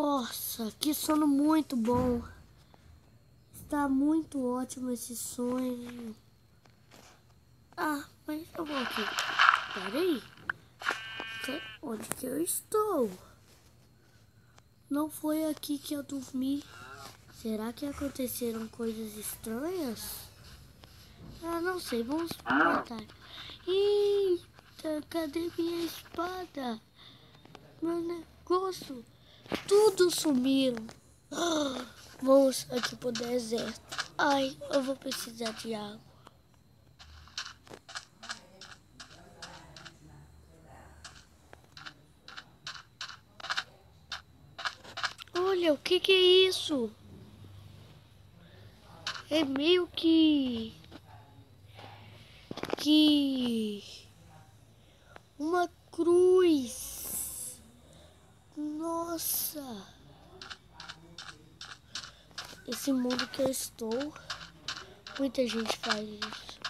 Nossa, que sono muito bom. Está muito ótimo esse sonho. Ah, mas eu vou aqui. Peraí. Onde que eu estou? Não foi aqui que eu dormi. Será que aconteceram coisas estranhas? Ah, não sei. Vamos voltar. Eita, cadê minha espada? Meu negócio. Tudo sumiram. Vamos aqui pro deserto. Ai, eu vou precisar de água. Olha, o que é isso? É meio que uma cruz. Nossa. Esse mundo que eu estou, muita gente faz isso.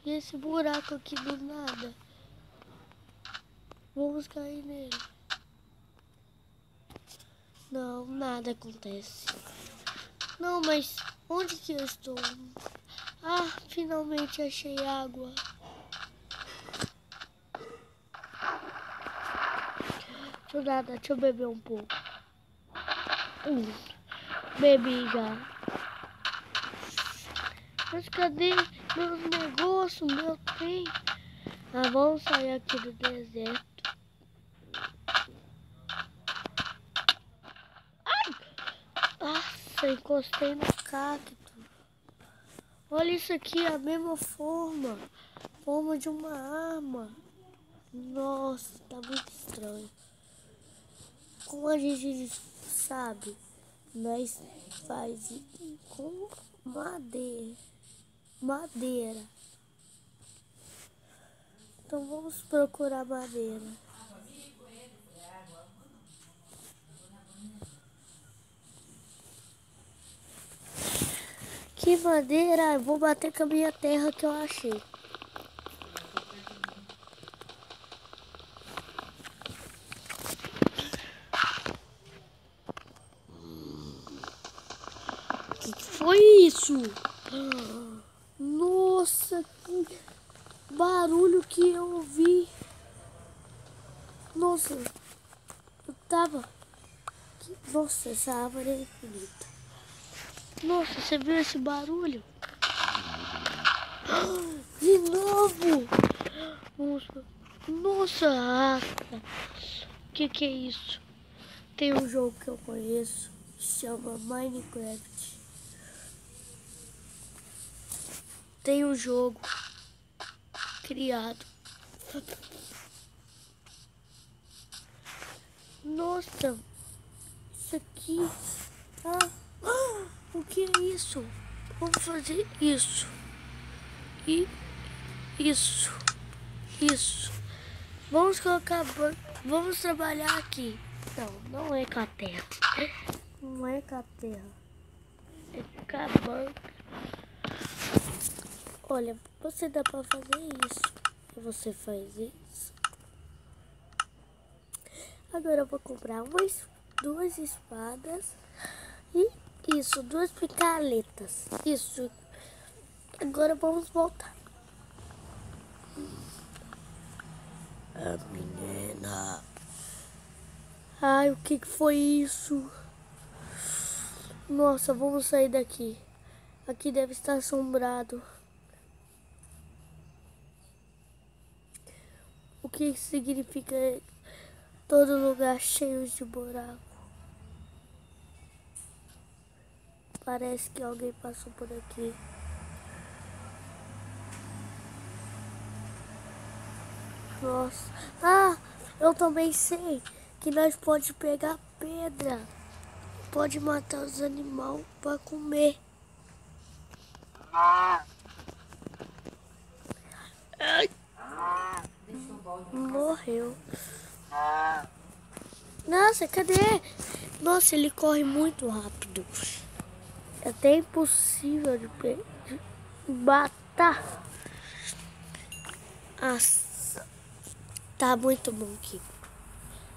E esse buraco aqui do nada. Vamos cair nele. Não, nada acontece. Não, mas onde que eu estou? Ah, finalmente achei água. Deixa eu beber um pouco. Bebi já. Mas cadê meus negócios, meu trem? Ah, vamos sair aqui do deserto. Nossa, encostei no cacto. Olha isso aqui, a mesma forma. Forma de uma arma. Nossa, tá muito estranho. Como a gente sabe, nós faz com madeira. Então vamos procurar madeira. Que madeira? Eu vou bater com a minha terra que eu achei. Que foi isso? Nossa, que barulho que eu ouvi. Nossa, eu tava... Nossa, essa árvore é bonita. Nossa, você viu esse barulho? De novo! Nossa, o que é isso? Tem um jogo que eu conheço, que chama Minecraft. Tem um jogo criado. Nossa, isso aqui... o que é isso? Vamos fazer isso. E isso. Vamos colocar... Vamos trabalhar aqui. Não é com a terra. Não é com a terra. É com a banca. Olha, você dá pra fazer isso. Você faz isso. Agora eu vou comprar duas espadas. E isso, duas picaretas. Isso. Agora vamos voltar. A menina. Ai, o que foi isso? Nossa, vamos sair daqui. Aqui deve estar assombrado. O que significa todo lugar cheio de buraco? Parece que alguém passou por aqui. Nossa. Ah, eu também sei que nós pode pegar pedra. Pode matar os animais para comer. Ai. Morreu. Nossa, cadê? Nossa, ele corre muito rápido. É até impossível de matar. Nossa, tá muito bom aqui.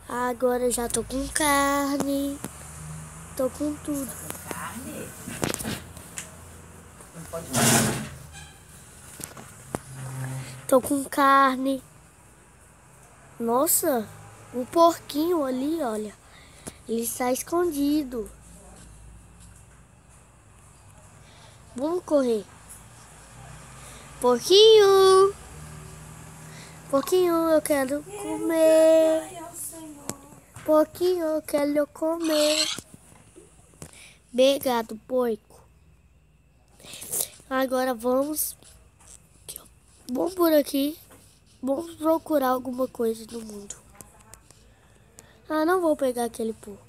Agora eu já tô com carne. Tô com tudo. Carne? Não pode falar. Tô com carne. Nossa, um porquinho ali, olha. Ele está escondido. Vamos correr. Porquinho. Porquinho, eu quero comer. Porquinho, eu quero comer. Obrigado, porco. Agora vamos por aqui. Vamos procurar alguma coisa no mundo. Ah, não vou pegar aquele porco.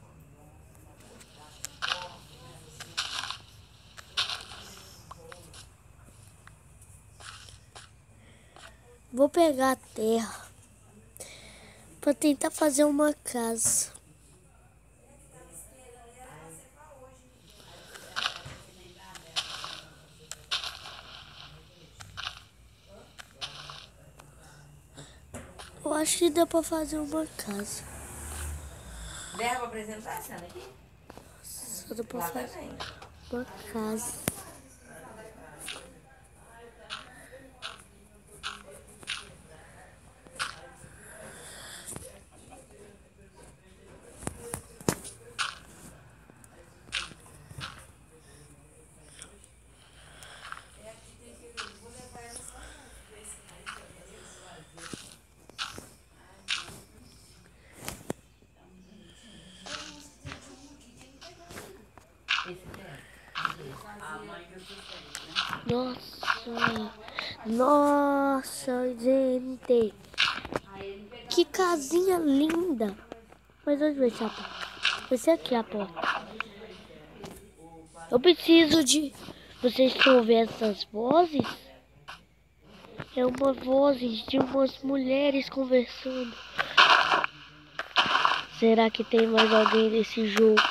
Vou pegar a terra para tentar fazer uma casa. Eu acho que dá para fazer uma casa. Dá pra apresentar essa aqui? Só dá para Lá fazer também. uma casa. Nossa, gente. Que casinha linda. Mas onde vai ser a porta? Vai ser aqui a porta. Eu preciso de... Vocês estão ouvindo essas vozes? É uma voz de umas mulheres conversando. Será que tem mais alguém nesse jogo?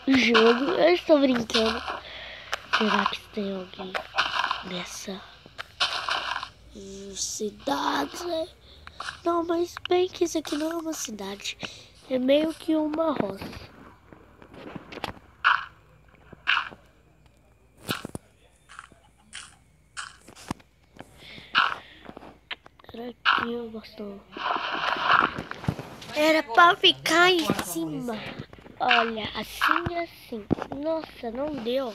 Eu estou brincando. Será que tem alguém nessa cidade? Não, mas bem que isso aqui não é uma cidade. É meio que uma roça. Será que eu gosto? Era pra ficar em cima. Olha, assim e assim. Nossa, não deu.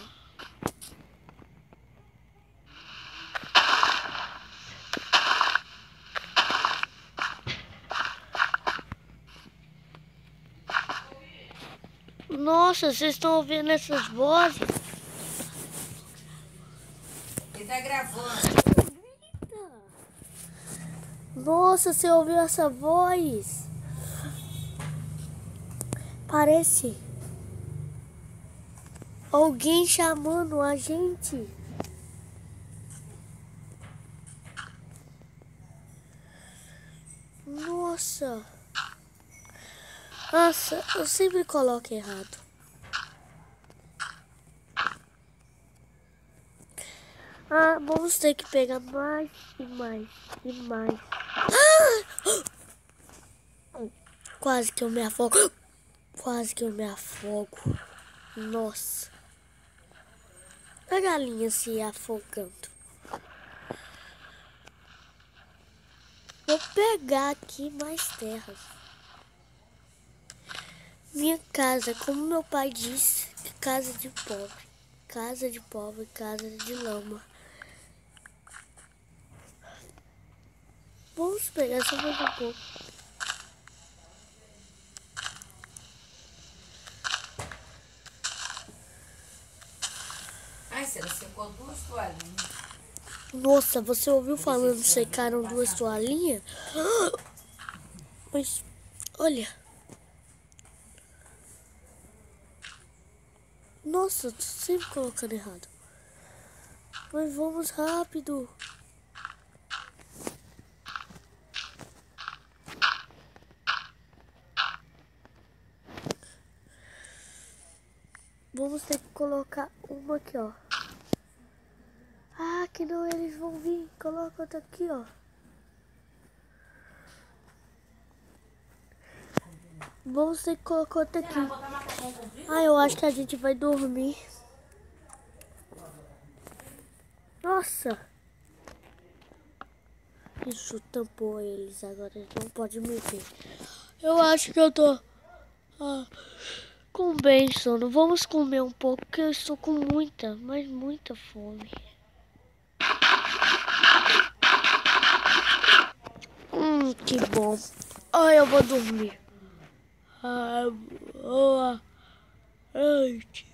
Nossa, vocês estão ouvindo essas vozes? Ele tá gravando. Nossa, você ouviu essa voz? Parece alguém chamando a gente. Nossa. Nossa, eu sempre coloco errado. Ah, vamos ter que pegar mais e mais e mais. Quase que eu me afogo. Quase que eu me afogo. Nossa. A galinha se afogando. Vou pegar aqui mais terras. Minha casa, como meu pai disse, casa de pobre. Casa de pobre, casa de lama. Vamos pegar só mais um pouco. Ai, você secou 2 toalhinhas. Nossa, você ouviu falando que secaram 2 toalhinhas? Mas, olha. Nossa, tô sempre colocando errado. Mas vamos rápido. Vamos ter que colocar uma aqui, ó. Ah, que não, eles vão vir. Coloca outra aqui, ó. Vamos ter que colocar outra aqui. Será? Botar macacão comprido? Ah, eu acho que a gente vai dormir. Nossa. Isso tampou eles. Agora eles não podem me ver. Eu acho que eu tô com bem sono. Vamos comer um pouco, porque eu estou com muita, mas muita fome. Que bom. Ai, eu vou dormir. Ai, boa noite.